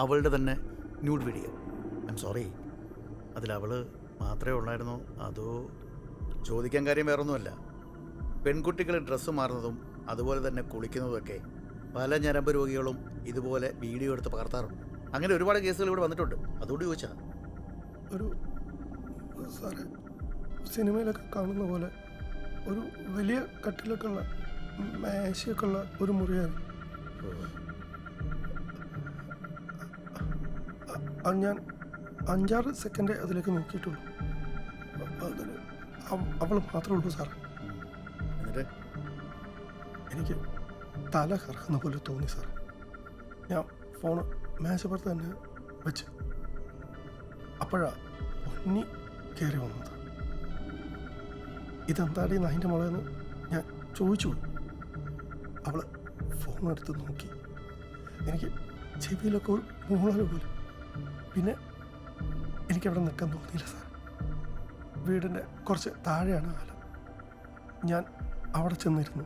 അവളുടെ തന്നെ nude video. I am sorry, അതിലവൾ മാത്രമേ ഉള്ളായിരുന്നോ അതോ? ചോദിക്കാൻ കാര്യം വേറൊന്നുമല്ല. പെൺകുട്ടികൾ ഡ്രസ്സ് മാറുന്നതും അതുപോലെ തന്നെ കുളിക്കുന്നതുമൊക്കെ പല ഞരമ്പ് രോഗികളും ഇതുപോലെ വീഡിയോ എടുത്ത് പകർത്താറുണ്ട്. അങ്ങനെ ഒരുപാട് കേസുകൾ ഇവിടെ വന്നിട്ടുണ്ട്. അതുകൊണ്ട് ചോദിച്ചാൽ ഒരു സാറേ, സിനിമയിലൊക്കെ കാണുന്ന പോലെ ഒരു വലിയ കട്ടിലൊക്കെ ഉള്ള മേശയൊക്കെ ഉള്ള ഒരു മുറിയായിരുന്നു. ഞാൻ 5-6 സെക്കൻഡ് അതിലേക്ക് നോക്കിയിട്ടുള്ളൂ. അതിൽ അവൾ മാത്രമേ ഉള്ളൂ സാറേ. എന്നിട്ട് എനിക്ക് തല കറക്കുന്ന പോലെ തോന്നി സാർ. ഞാൻ ഫോണ് മേശപ്പുറത്ത് തന്നെ വെച്ച് അപ്പോഴാ പൊന്നി കയറി വന്നത്. ഇതെന്താടി അതിൻ്റെ മുളയെന്ന് ഞാൻ ചോദിച്ചു. അവൾ ഫോണെടുത്ത് നോക്കി. എനിക്ക് ചെവിയിലൊക്കെ ഒരു മൂളൽ പോലെ. പിന്നെ എനിക്കവിടെ നിൽക്കാൻ തോന്നിയില്ല സാർ. വീടിൻ്റെ കുറച്ച് താഴെയാണ് ആല. ഞാൻ അവിടെ ചെന്നിരുന്നു.